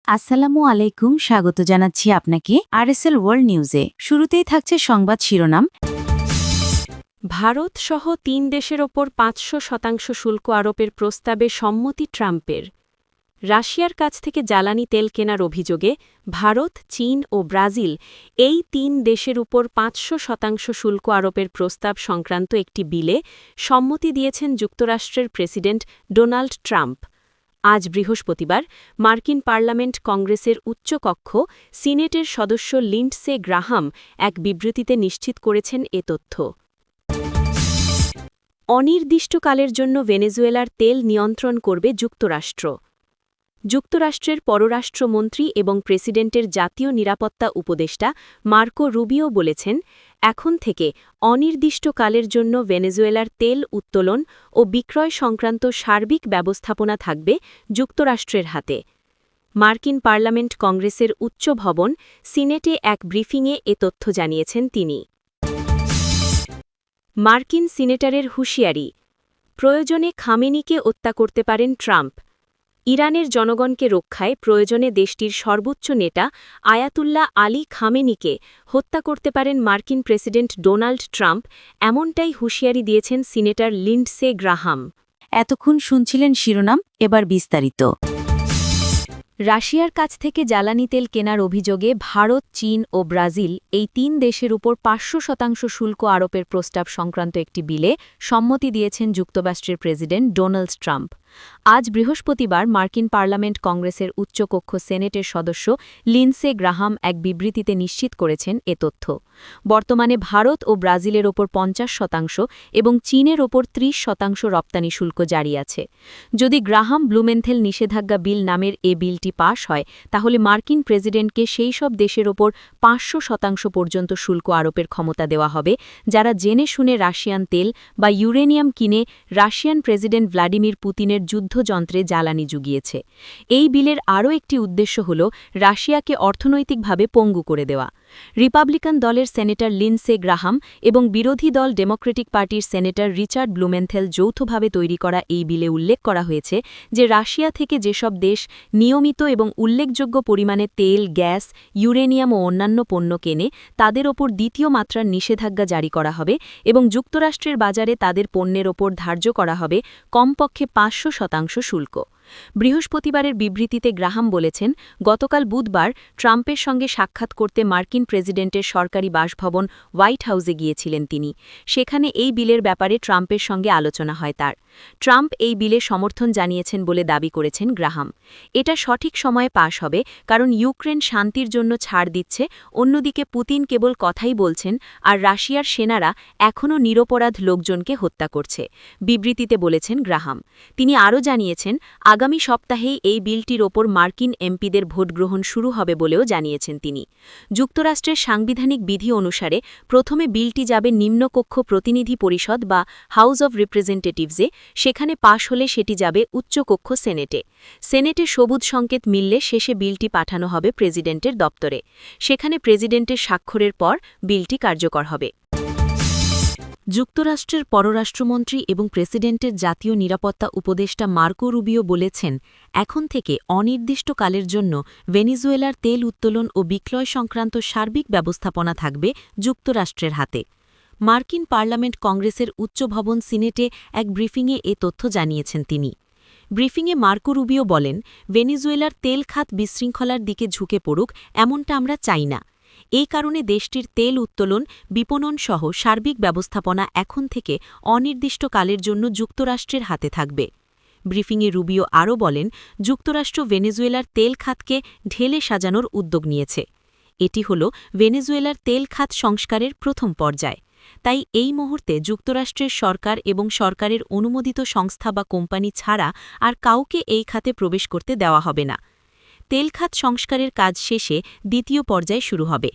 আসসালামু আলাইকুম, স্বাগত জানাচ্ছি আপনাকে আরএসএল ওয়ার্ল্ড নিউজে। শুরুতেই থাকছে সংবাদ শিরোনাম। ভারত সহ ৩ দেশের ওপর ৫০০% শুল্ক আরোপের প্রস্তাবে সম্মতি ট্রাম্পের। রাশিয়ার কাছ থেকে জ্বালানি তেল কেনার অভিযোগে ভারত, চীন ও ব্রাজিল এই ৩ দেশের উপর ৫০০% শুল্ক আরোপের প্রস্তাব সংক্রান্ত একটি বিলে সম্মতি দিয়েছেন যুক্তরাষ্ট্রের প্রেসিডেন্ট ডোনাল্ড ট্রাম্প। আজ বৃহস্পতিবার মার্কিন পার্লামেন্ট কংগ্রেসের উচ্চকক্ষ সিনেটের সদস্য লিন্ডসে গ্রাহাম এক বিবৃতিতে নিশ্চিত করেছেন এ তথ্য। অনির্দিষ্টকালের জন্য ভেনেজুয়েলার তেল নিয়ন্ত্রণ করবে যুক্তরাষ্ট্র। যুক্তরাষ্ট্রের পররাষ্ট্রমন্ত্রী এবং প্রেসিডেন্টের জাতীয় নিরাপত্তা উপদেষ্টা মার্কো রুবিও বলেছেন, এখন থেকে অনির্দিষ্টকালের জন্য ভেনেজুয়েলার তেল উত্তোলন ও বিক্রয় সংক্রান্ত সার্বিক ব্যবস্থাপনা থাকবে যুক্তরাষ্ট্রের হাতে। মার্কিন পার্লামেন্ট কংগ্রেসের উচ্চ ভবন সিনেটে এক ব্রিফিংয়ে এ তথ্য জানিয়েছেন তিনি। মার্কিন সিনেটরের হুঁশিয়ারি, প্রয়োজনে খামেনিকে হত্যা করতে পারেন ট্রাম্প। ইরানের জনগণকে রক্ষায় প্রয়োজনে দেশটির সর্বোচ্চ নেতা আয়াতুল্লাহ আলী খামেনিকে হত্যা করতে পারেন মার্কিন প্রেসিডেন্ট ডোনাল্ড ট্রাম্প, এমনটাই হুঁশিয়ারি দিয়েছেন সিনেটর লিন্ডসে গ্রাহাম। এতক্ষণ শুনছিলেন শিরোনাম, এবার বিস্তারিত। রাশিয়ার কাছ থেকে জ্বালানি তেল কেনার অভিযোগে ভারত, চীন ও ব্রাজিল এই ৩ দেশের উপর ৫০০% শুল্ক আরোপের প্রস্তাব সংক্রান্ত একটি বিলে সম্মতি দিয়েছেন যুক্তরাষ্ট্রের প্রেসিডেন্ট ডোনাল্ড ট্রাম্প। আজ বৃহস্পতিবার মার্কিন পার্লামেন্ট কংগ্রেসের উচ্চকক্ষ সেনেটের সদস্য লিন্ডসে গ্রাহাম এক বিবৃতিতে নিশ্চিত করেছেন এ তথ্য। বর্তমানে ভারত ও ব্রাজিলের ওপর ৫০% এবং চীনের ওপর ৩০% রপ্তানি শুল্ক জারি আছে। যদি গ্রাহাম ব্লুমেন্থেল নিষেধাজ্ঞা বিল নামের এ বিলটি পাশ হয়, তাহলে মার্কিন প্রেসিডেন্টকে সেই সব দেশের ওপর ৫০০% পর্যন্ত শুল্ক আরোপের ক্ষমতা দেওয়া হবে যারা জেনে শুনে রাশিয়ান তেল বা ইউরেনিয়াম কিনে রাশিয়ান প্রেসিডেন্ট ভ্লাদিমির পুতিনের যুদ্ধযন্ত্রে জ্বালানি জুগিয়েছে। এই বিলের আরও একটি উদ্দেশ্য হল রাশিয়াকে অর্থনৈতিকভাবে পঙ্গু করে দেওয়া। রিপাবলিকান দলের সেনেটর লিন্ডসে গ্রাহাম এবং বিরোধী দল ডেমোক্রেটিক পার্টির সেনেটর রিচার্ড ব্লুমেন্থেল যৌথভাবে তৈরি করা এই বিলে উল্লেখ করা হয়েছে যে রাশিয়া থেকে যেসব দেশ নিয়মিত এবং উল্লেখযোগ্য পরিমাণে তেল, গ্যাস, ইউরেনিয়াম ও অন্যান্য পণ্য কেনে, তাদের ওপর দ্বিতীয় মাত্রার নিষেধাজ্ঞা জারি করা হবে এবং যুক্তরাষ্ট্রের বাজারে তাদের পণ্যের ওপর ধার্য করা হবে কমপক্ষে ৫০০% শুল্ক। বৃহস্পতিবারের বিবৃতিতে গ্রাহাম বলেছেন, গতকাল বুধবার ট্রাম্পের সঙ্গে সাক্ষাৎ করতে মার্কিন প্রেসিডেন্টের সরকারি বাসভবন হোয়াইট হাউসে গিয়েছিলেন তিনি। সেখানে এই বিলের ব্যাপারে ট্রাম্পের সঙ্গে আলোচনা হয় তার। ট্রাম্প এই বিলে সমর্থন জানিয়েছেন বলে দাবি করেছেন গ্রাহাম। এটা সঠিক সময়ে পাশ হবে কারণ ইউক্রেন শান্তির জন্য ছাড় দিচ্ছে, অন্যদিকে পুতিন কেবল কথাই বলছেন আর রাশিয়ার সেনারা এখনও নিরপরাধ লোকজনকে হত্যা করছে, বিবৃতিতে বলেছেন গ্রাহাম। তিনি আরও জানিয়েছেন, আগামী সপ্তাহেই এই বিলটির ওপর মার্কিন এমপিদের ভোটগ্রহণ শুরু হবে বলেও জানিয়েছেন তিনি। যুক্তরাষ্ট্রের সাংবিধানিক বিধি অনুসারে প্রথমে বিলটি যাবে নিম্নকক্ষ প্রতিনিধি পরিষদ বা হাউস অব রিপ্রেজেন্টেটিভসে, সেখানে পাশ হলে সেটি যাবে উচ্চকক্ষ সেনেটে। সেনেটে সবুজ সংকেত মিললে শেষে বিলটি পাঠানো হবে প্রেসিডেন্টের দপ্তরে। সেখানে প্রেসিডেন্টের স্বাক্ষরের পর বিলটি কার্যকর হবে। যুক্তরাষ্ট্রের পররাষ্ট্রমন্ত্রী এবং প্রেসিডেন্টের জাতীয় নিরাপত্তা উপদেষ্টা মার্কো রুবিও বলেছেন, এখন থেকে অনির্দিষ্টকালের জন্য ভেনেজুয়েলার তেল উত্তোলন ও বিক্রয় সংক্রান্ত সার্বিক ব্যবস্থাপনা থাকবে যুক্তরাষ্ট্রের হাতে। মার্কিন পার্লামেন্ট কংগ্রেসের উচ্চ ভবন সিনেটে এক ব্রিফিংয়ে এ তথ্য জানিয়েছেন তিনি। ব্রিফিংয়ে মার্কো রুবিও বলেন, ভেনেজুয়েলার তেল খাত বিশৃঙ্খলার দিকে ঝুঁকে পড়ুক এমনটা আমরা চাই না। এই কারণে দেশটির তেল উত্তোলন, বিপণন সহ সার্বিক ব্যবস্থাপনা এখন থেকে অনির্দিষ্টকালের জন্য যুক্তরাষ্ট্রের হাতে থাকবে। ব্রিফিংয়ে রুবিও আরও বলেন, যুক্তরাষ্ট্র ভেনেজুয়েলার তেল খাতকে ঢেলে সাজানোর উদ্যোগ নিয়েছে। এটি হল ভেনেজুয়েলার তেল খাত সংস্কারের প্রথম পর্যায়। তাই এই মুহূর্তে যুক্তরাষ্ট্রের সরকার এবং সরকারের অনুমোদিত সংস্থা বা কোম্পানি ছাড়া আর কাউকে এই খাতে প্রবেশ করতে দেওয়া হবে না। তেল খাত সংস্কারের কাজ শেষে দ্বিতীয় পর্যায় শুরু হবে।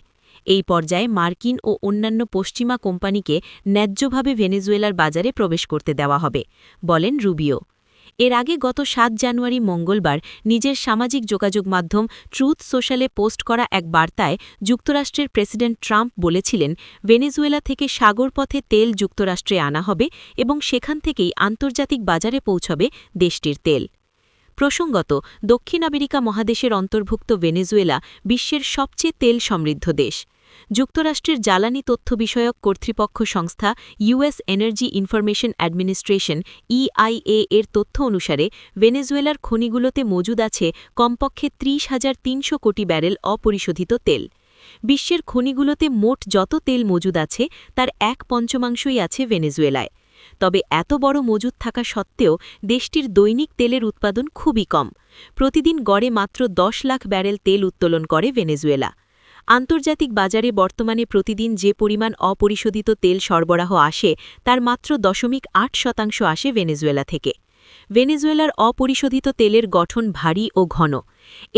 এই পর্যায়ে মার্কিন ও অন্যান্য পশ্চিমা কোম্পানিকে ন্যায্যভাবে ভেনেজুয়েলার বাজারে প্রবেশ করতে দেওয়া হবে, বলেন রুবিও। এর আগে গত ৭ জানুয়ারি মঙ্গলবার নিজের সামাজিক যোগাযোগ মাধ্যম ট্রুথ সোশ্যালে পোস্ট করা এক বার্তায় যুক্তরাষ্ট্রের প্রেসিডেন্ট ট্রাম্প বলেছিলেন, ভেনেজুয়েলা থেকে সাগরপথে তেল যুক্তরাষ্ট্রে আনা হবে এবং সেখান থেকেই আন্তর্জাতিক বাজারে পৌঁছবে দেশটির তেল। প্রসঙ্গত, দক্ষিণ আমেরিকা মহাদেশের অন্তর্ভুক্ত ভেনেজুয়েলা বিশ্বের সবচেয়ে তেল সমৃদ্ধ দেশ। যুক্তরাষ্ট্রের জ্বালানি তথ্য বিষয়ক কর্তৃপক্ষ সংস্থা US energy information administration EIA এর তথ্য অনুসারে ভেনেজুয়েলার খনিগুলোতে মজুদ আছে কমপক্ষে ৩০,৩০০ কোটি ব্যারেল অপরিশোধিত তেল। বিশ্বের খনিগুলোতে মোট যত তেল মজুদ আছে তার ১/৫ আছে ভেনেজুয়েলায়। তবে এত বড় মজুদ থাকা সত্ত্বেও দেশটির দৈনিক তেলের উৎপাদন খুবই কম। প্রতিদিন গড়ে মাত্র ১০ লাখ ব্যারেল তেল উত্তোলন করে ভেনেজুয়েলা। আন্তর্জাতিক বাজারে বর্তমানে প্রতিদিন যে পরিমাণ অপরিশোধিত তেল সরবরাহ আসে তার মাত্র 0.৮% আসে ভেনেজুয়েলা থেকে। ভেনেজুয়েলার অপরিশোধিত তেলের গঠন ভারী ও ঘন।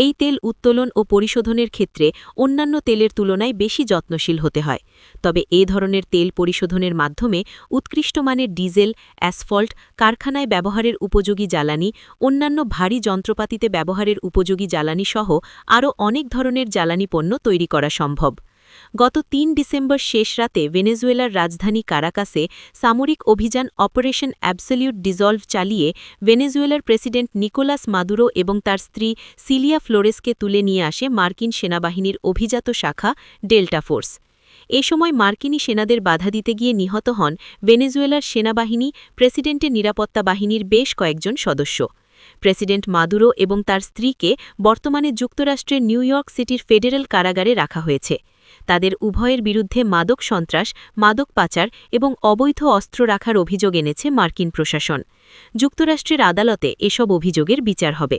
এই তেল উত্তোলন ও পরিশোধনের ক্ষেত্রে অন্যান্য তেলের তুলনায় বেশি যত্নশীল হতে হয়। তবে এ ধরনের তেল পরিশোধনের মাধ্যমে উৎকৃষ্ট মানের ডিজেল, অ্যাসফল্ট, কারখানায় ব্যবহারের উপযোগী জ্বালানি, অন্যান্য ভারী যন্ত্রপাতিতে ব্যবহারের উপযোগী জ্বালানি সহ আরও অনেক ধরনের জ্বালানি পণ্য তৈরি করা সম্ভব। গত ৩ ডিসেম্বর শেষ রাতে ভেনেজুয়েলার রাজধানী কারাকাসে সামরিক অভিযান অপারেশন অ্যাবসলিউট ডিসলভ চালিয়ে ভেনেজুয়েলার প্রেসিডেন্ট নিকোলাস মাদুরো এবং তার স্ত্রী সিলিয়া ফ্লোরেসকে তুলে নিয়ে আসে মার্কিন সেনাবাহিনীর অভিজাত শাখা ডেল্টা ফোর্স। এ সময় মার্কিনী সেনাদের বাধা দিতে গিয়ে নিহত হন ভেনেজুয়েলার সেনাবাহিনী, প্রেসিডেন্টের নিরাপত্তা বাহিনীর বেশ কয়েকজন সদস্য। প্রেসিডেন্ট মাদুরো এবং তার স্ত্রীকে বর্তমানে যুক্তরাষ্ট্রের নিউ ইয়র্ক সিটির ফেডারেল কারাগারে রাখা হয়েছে। তাদের উভয়ের বিরুদ্ধে মাদক সন্ত্রাস, মাদক পাচার এবং অবৈধ অস্ত্র রাখার অভিযোগ এনেছে মার্কিন প্রশাসন। যুক্তরাষ্ট্রের আদালতে এসব অভিযোগের বিচার হবে।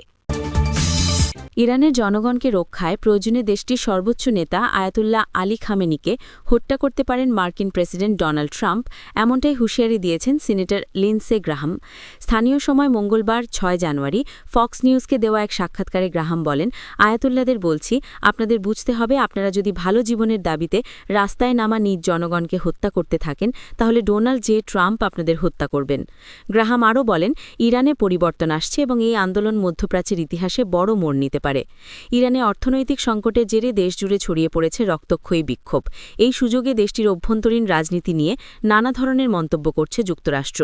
ইরানের জনগণকে রক্ষায় প্রয়োজনে দেশটির সর্বোচ্চ নেতা আয়াতুল্লাহ আলী খামেনিকে হত্যা করতে পারেন মার্কিন প্রেসিডেন্ট ডোনাল্ড ট্রাম্প, এমনটাই হুঁশিয়ারি দিয়েছেন সিনেটর লিন্ডসে গ্রাহাম। স্থানীয় সময় মঙ্গলবার ৬ জানুয়ারি ফক্স নিউজকে দেওয়া এক সাক্ষাৎকারে গ্রাহাম বলেন, আয়াতুল্লাদের বলছি, আপনাদের বুঝতে হবে, আপনারা যদি ভালো জীবনের দাবিতে রাস্তায় নামা নিজ জনগণকে হত্যা করতে থাকেন তাহলে ডোনাল্ড জে ট্রাম্প আপনাদের হত্যা করবেন। গ্রাহাম আরও বলেন, ইরানে পরিবর্তন আসছে এবং এই আন্দোলন মধ্যপ্রাচ্যের ইতিহাসে বড় মোড় নিতে পারে। ইরানে অর্থনৈতিক সংকটের জেরে দেশজুড়ে ছড়িয়ে পড়েছে রক্তক্ষয়ী বিক্ষোভ। এই সুযোগে দেশটির অভ্যন্তরীণ রাজনীতি নিয়ে নানা ধরনের মন্তব্য করছে যুক্তরাষ্ট্র।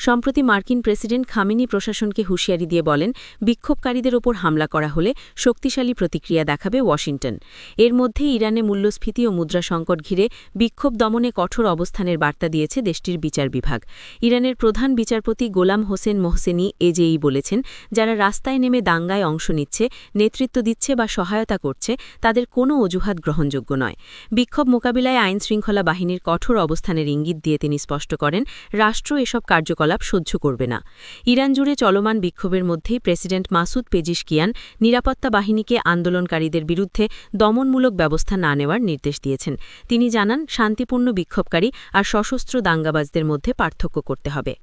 সম্প্রতি মার্কিন প্রেসিডেন্ট খামেনি প্রশাসনকে হুঁশিয়ারি দিয়ে বলেন, বিক্ষোভকারীদের ওপর হামলা করা হলে শক্তিশালী প্রতিক্রিয়া দেখাবে ওয়াশিংটন। এর মধ্যে ইরানে মূল্যস্ফীতি ও মুদ্রা সংকট ঘিরে বিক্ষোভ দমনে কঠোর অবস্থানের বার্তা দিয়েছে দেশটির বিচার বিভাগ। ইরানের প্রধান বিচারপতি গোলাম হোসেন মোহসেনি এজেই বলেছেন, যারা রাস্তায় নেমে দাঙ্গায় অংশ নিচ্ছে, নেতৃত্ব দিচ্ছে বা সহায়তা করছে তাদের কোনো অজুহাত গ্রহণযোগ্য নয়। বিক্ষোভ মোকাবিলায় আইনশৃঙ্খলা বাহিনীর কঠোর অবস্থানের ইঙ্গিত দিয়ে তিনি স্পষ্ট করেন, রাষ্ট্র এসব কার্যকলাপ সহ্য করবে না। ইরান জুড়ে চলমান বিক্ষোভের মধ্যেই প্রেসিডেন্ট মাসুদ পেজিশকিয়ান নিরাপত্তা বাহিনীকে আন্দোলনকারীদের বিরুদ্ধে দমনমূলক ব্যবস্থা না নেওয়ার নির্দেশ দিয়েছেন। তিনি জানান, শান্তিপূর্ণ বিক্ষোভকারী আর সশস্ত্র দাঙ্গাবাজদের মধ্যে পার্থক্য করতে হবে।